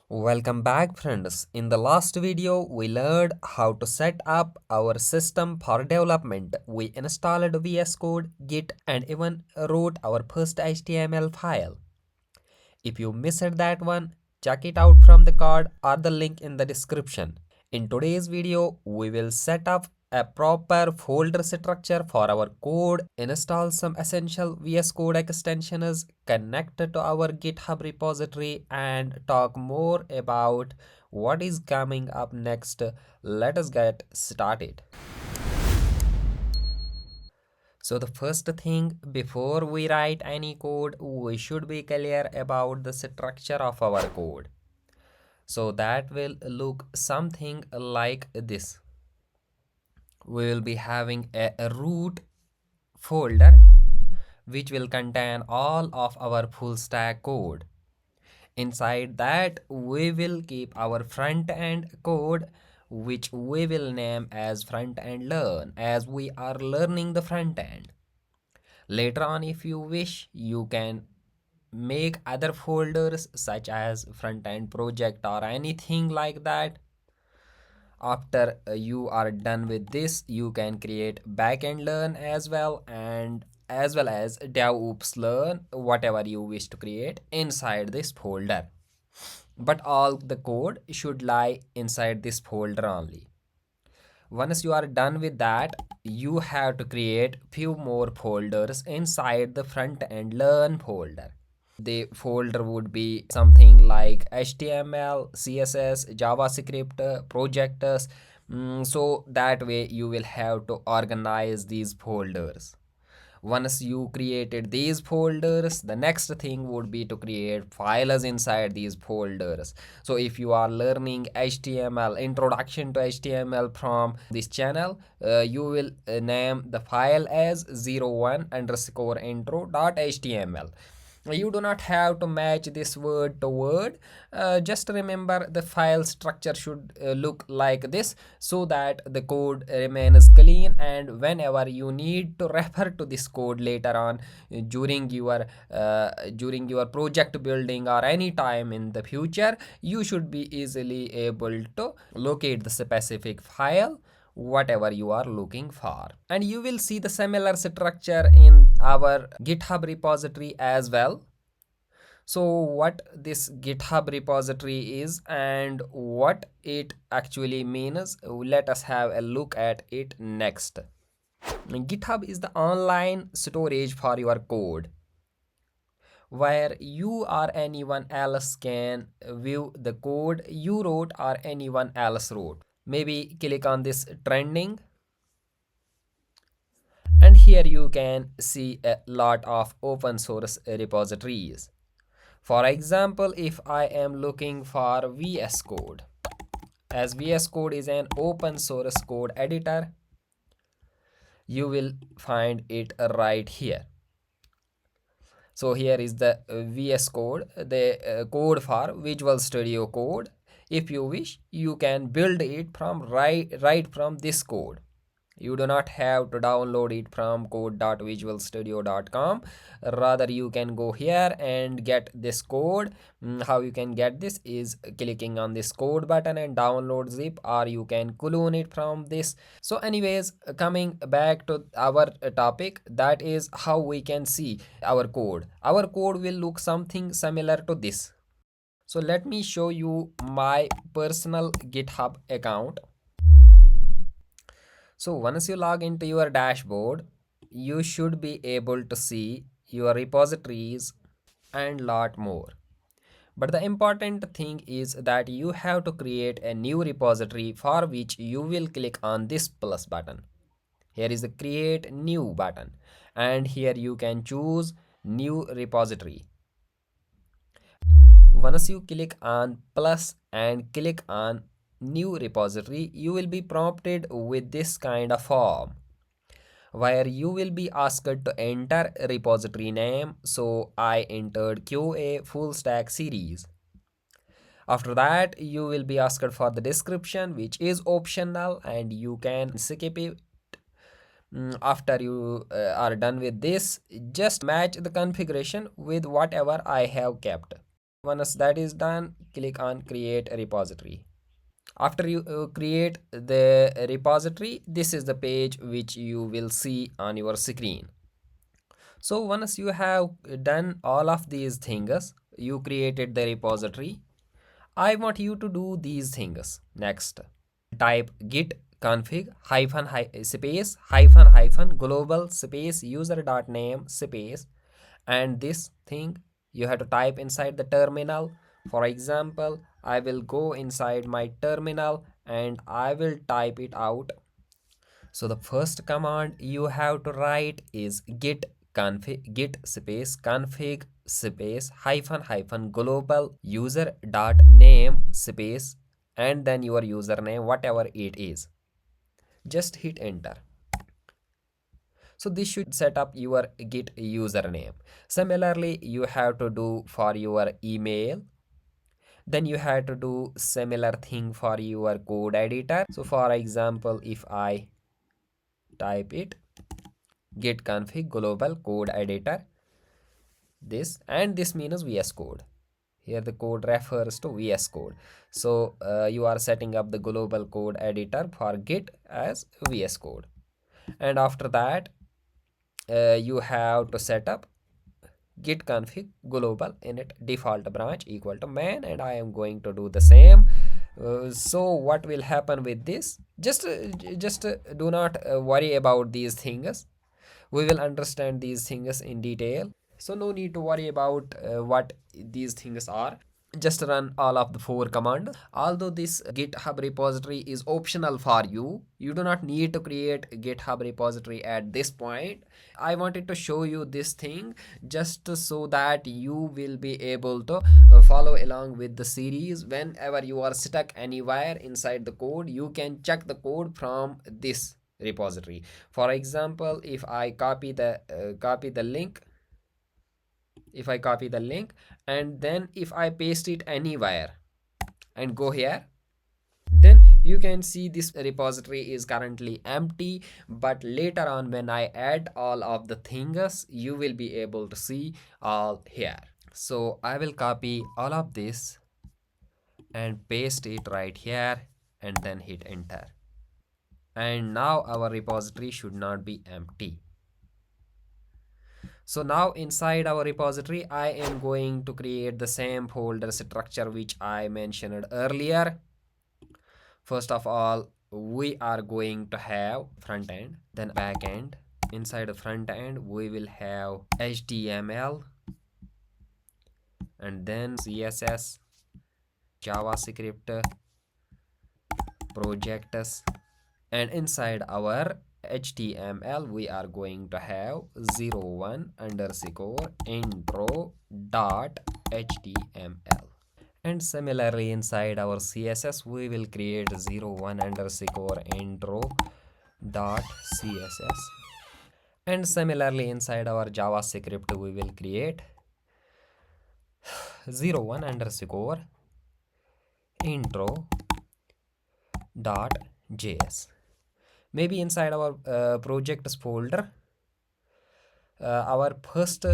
Welcome back friends. In the last video, we learned how to set up our system for development. We installed VS Code, Git and even wrote our first HTML file. If you missed that one, check it out from the card or the link in the description. In today's video, we will set up a proper folder structure for our code, install some essential VS Code extensions, connect to our GitHub repository and talk more about what is coming up next. Let us get started. So the first thing, before we write any code, we should be clear about the structure of our code. So that will look something like this. We will be having a root folder which will contain all of our full stack code. Inside that, we will keep our front end code, which we will name as front end learn, as we are learning the front end. Later on, if you wish, you can make other folders such as front end project or anything like that. After you are done with this, you can create backend learn as well, and as well as DevOps learn, whatever you wish to create inside this folder. But all the code should lie inside this folder only. Once you are done with that, you have to create few more folders inside the front end learn folder. The folder would be something like HTML, CSS, JavaScript, projects. So that way you will have to organize these folders. Once you created these folders, the next thing would be to create files inside these folders. So if you are learning HTML, introduction to HTML from this channel, you will name the file as 01 underscore intro dot html. You do not have to match this word to word. Just remember the file structure should look like this, so that the code remains clean, and whenever you need to refer to this code later on during your project building or any time in the future, you should be easily able to locate the specific file whatever you are looking for. And you will see the similar structure in our GitHub repository as well. So what this GitHub repository is and what it actually means, let us have a look at it next. GitHub is the online storage for your code, where you or anyone else can view the code you wrote or anyone else wrote. Maybe click on this trending, and here you can see a lot of open source repositories. For example, if I am looking for VS Code, as VS Code is an open source code editor, you will find it right here. So here is the VS Code, the code for Visual Studio Code. If you wish, you can build it from right from this code. You do not have to download it from code.visualstudio.com. Rather, you can go here and get this code. How you can get this is clicking on this code button and download zip, or you can clone it from this. So anyways, coming back to our topic, that is how we can see our code. Our code will look something similar to this. So let me show you my personal GitHub account. So once you log into your dashboard, you should be able to see your repositories and lot more. But the important thing is that you have to create a new repository, for which you will click on this plus button. Here is the create new button, and here you can choose new repository. Once you click on plus and click on new repository, you will be prompted with this kind of form, where you will be asked to enter repository name. So I entered QA Fullstack series. After that, you will be asked for the description, which is optional and you can skip it. After you are done with this, just match the configuration with whatever I have kept. Once that is done, click on create a repository. After you create the repository, this is the page which you will see on your screen. So once you have done all of these things, you created the repository, I want you to do these things. Next, type git config hyphen space hyphen hyphen global space user dot name space, and this thing you have to type inside the terminal. For example, I will go inside my terminal and I will type it out. So the first command you have to write is git config git space config space hyphen hyphen global user dot name space, and then your username whatever it is. Just hit enter. So this should set up your git username. Similarly, you have to do for your email. Then you have to do similar thing for your code editor. So for example, if I type it git config global code editor, this, and this means VS Code. Here the code refers to VS Code. So you are setting up the global code editor for git as VS Code. And after that, you have to set up git config global init default branch equal to man, and I am going to do the same. So what will happen with this? Just do not worry about these things. We will understand these things in detail. So no need to worry about what these things are. Just run all of the 4 commands. Although this GitHub repository is optional for you, you do not need to create a GitHub repository at this point. I wanted to show you this thing just so that you will be able to follow along with the series. Whenever you are stuck anywhere inside the code, you can check the code from this repository. For example, if I copy the link, and then if I paste it anywhere and go here, then you can see this repository is currently empty, but later on when I add all of the things, you will be able to see all here. So I will copy all of this and paste it right here and then hit enter. And now our repository should not be empty. So now inside our repository, I am going to create the same folder structure which I mentioned earlier. First of all, we are going to have front end, then back end. Inside the front end, we will have HTML, and then CSS, JavaScript, projects, and inside our HTML we are going to have 01 underscore intro dot HTML, and similarly inside our CSS we will create 01 underscore intro dot CSS, and similarly inside our JavaScript we will create 01 underscore intro dot JS. Maybe inside our projects folder, our first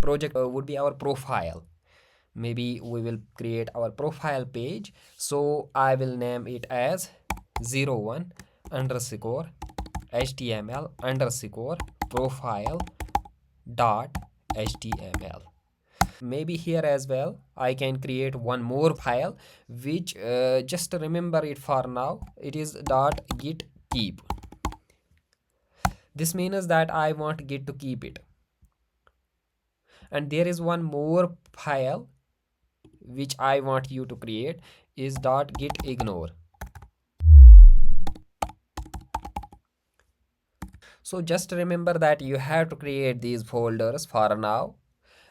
project would be our profile. Maybe we will create our profile page. So I will name it as 01 underscore HTML underscore profile dot HTML. Maybe here as well I can create one more file, which just remember it for now, it is dot git keep. This means that I want git to keep it. And there is one more file which I want you to create, is dot git ignore. So just remember that you have to create these folders for now.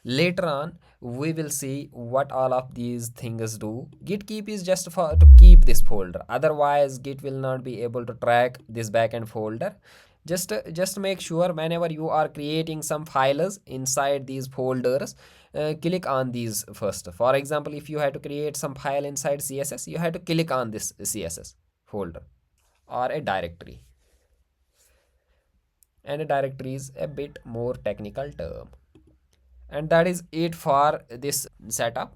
Later on we will see what all of these things do. Git keep is just for to keep this folder, otherwise git will not be able to track this backend folder. Just make sure whenever you are creating some files inside these folders, click on these first. For example, if you have to create some file inside CSS, you have to click on this CSS folder or a directory, and a directory is a bit more technical term. And that is it for this setup.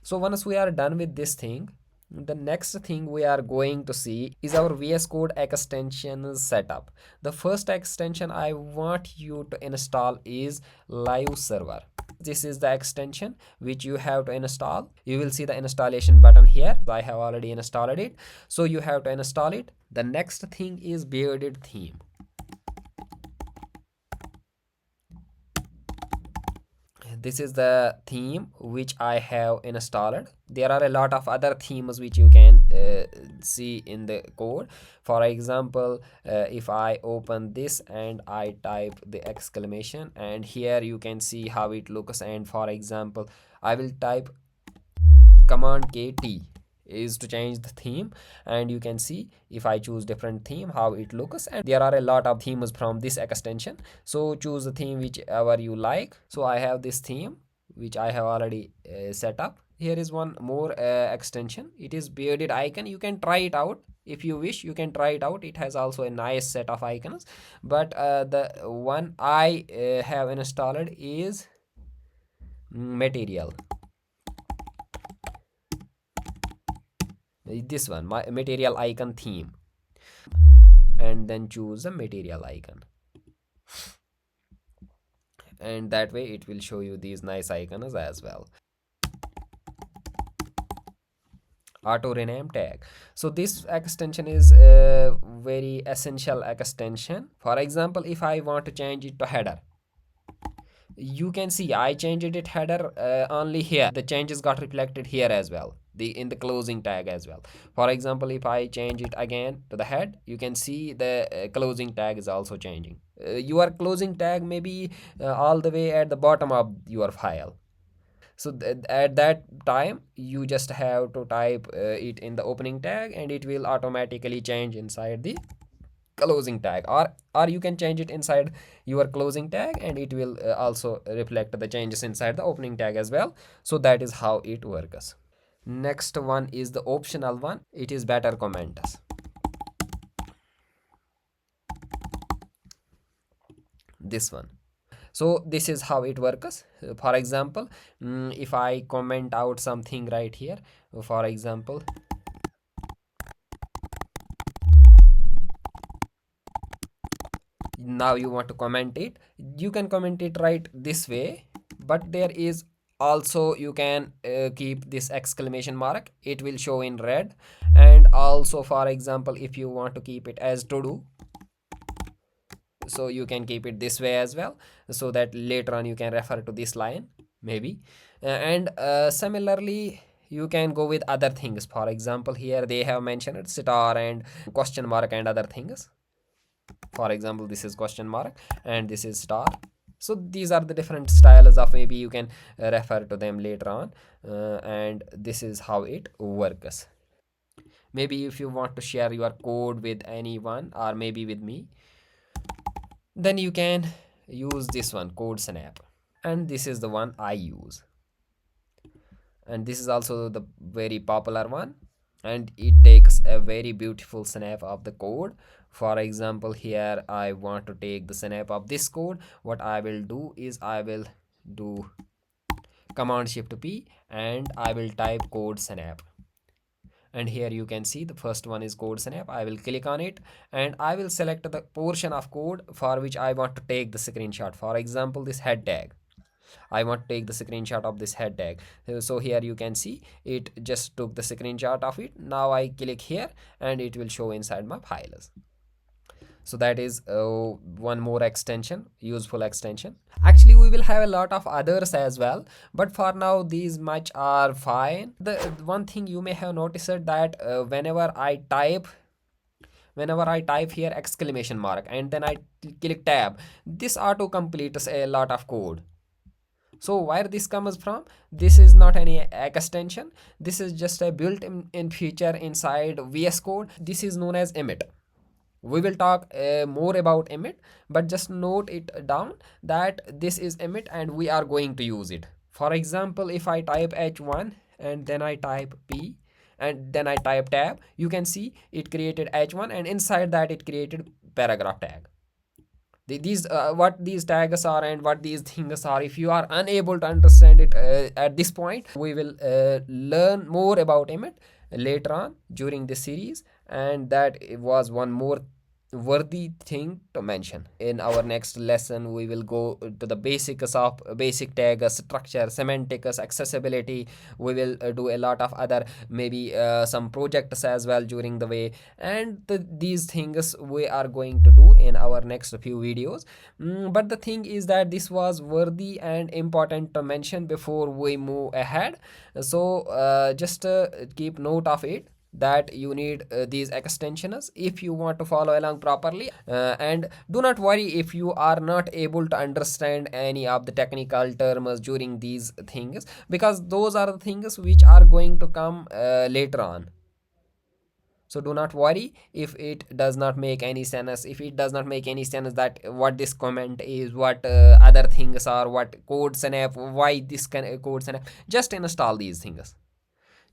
So once we are done with this thing, the next thing we are going to see is our VS Code extension setup. The first extension I want you to install is Live Server. This is the extension which you have to install. You will see the installation button here. I have already installed it, so you have to install it. The next thing is bearded theme. This is the theme which I have installed. There are a lot of other themes which you can see in the code. For example, if I open this and I type the exclamation, and here you can see how it looks. And for example, I will type command KT is to change the theme, and you can see if I choose different theme how it looks. And there are a lot of themes from this extension, so choose the theme whichever you like. So I have this theme which I have already set up. Here is one more extension. It is bearded icon. You can try it out if you wish. You can try it out. It has also a nice set of icons, but the one I have installed is material. This one, my material icon theme, and then choose the material icon, and that way it will show you these nice icons as well. Auto rename tag. So this extension is a very essential extension. For example, if I want to change it to header, you can see I changed it header only here. The changes got reflected here as well, in the closing tag as well. For example, if I change it again to the head, you can see the closing tag is also changing. Your closing tag may be all the way at the bottom of your file. So at that time you just have to type it in the opening tag, and it will automatically change inside the closing tag, or you can change it inside your closing tag, and it will also reflect the changes inside the opening tag as well. So that is how it works. Next one is the optional one. It is better comments. This one. So this is how it works. For example, if I comment out something right here, for example, now you want to comment it, you can comment it right this way, but there is also you can keep this exclamation mark. It will show in red. And also, for example, if you want to keep it as to do, so you can keep it this way as well, so that later on you can refer to this line maybe. And similarly you can go with other things. For example, here they have mentioned star and question mark and other things. For example, this is question mark and this is star. So these are the different styles of, maybe you can refer to them later on. And this is how it works. Maybe if you want to share your code with anyone, or maybe with me, then you can use this one, code snap, and this is the one I use. And this is also the very popular one, and it takes a very beautiful snap of the code. For example, here I want to take the snap of this code. What I will do is I will do command shift P, and I will type code snap. And here you can see the first one is code snap. I will click on it, and I will select the portion of code for which I want to take the screenshot. For example, this head tag, I want to take the screenshot of this head tag. So here you can see it just took the screenshot of it. Now I click here and it will show inside my files. So that is one more extension, useful extension. Actually, we will have a lot of others as well, but for now these much are fine. The one thing you may have noticed that whenever I type here exclamation mark and then I click tab, this auto completes a lot of code. So where this comes from, this is not any extension. This is just a built-in feature inside VS Code. This is known as Emmet. We will talk more about Emmet, but just note it down that this is Emmet and we are going to use it. For example, if I type h1 and then I type p and then I type tab, you can see it created h1 and inside that it created paragraph tag. these what these tags are and what these things are. If you are unable to understand it at this point, we will learn more about Emmet later on during this series, and that was one more worthy thing to mention. In our next lesson, we will go to the basics of basic tag structure, semantics, accessibility. We will do a lot of other, maybe some projects as well during the way, and these things we are going to do in our next few videos. But the thing is that this was worthy and important to mention before we move ahead. So just keep note of it, that you need these extensions if you want to follow along properly. And do not worry if you are not able to understand any of the technical terms during these things, because those are the things which are going to come later on. So do not worry if it does not make any sense, if it does not make any sense that what this comment is, what other things are, what code snap, why this code snap. Just install these things,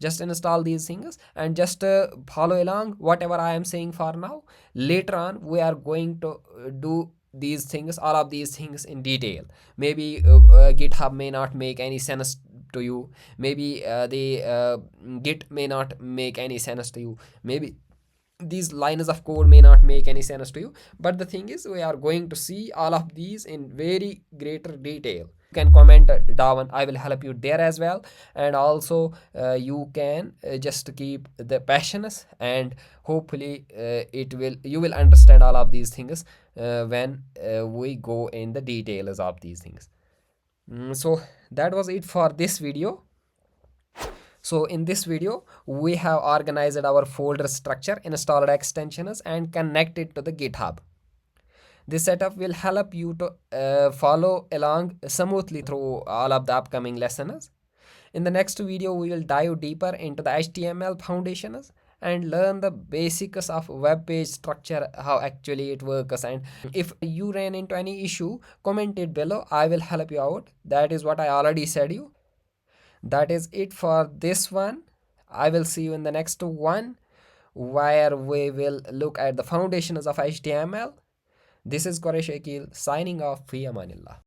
just install these things, and just follow along whatever I am saying for now. Later on we are going to do these things, all of these things in detail. Maybe GitHub may not make any sense to you, maybe the Git may not make any sense to you, maybe these lines of code may not make any sense to you, but the thing is we are going to see all of these in very greater detail. You can comment down, I will help you there as well. And also you can just keep the passions, and hopefully it will you will understand all of these things when we go in the details of these things. So that was it for this video. So in this video, we have organized our folder structure, installed extensions, and connected to the GitHub. This setup will help you to follow along smoothly through all of the upcoming lessons. In the next video, we will dive deeper into the HTML foundations and learn the basics of web page structure, how actually it works. And if you ran into any issue, comment it below. I will help you out. That is what I already said you. That is it for this one. I will see you in the next one, where we will look at the foundations of HTML. This is Qurashi Akeel signing off. Fi Amanillah.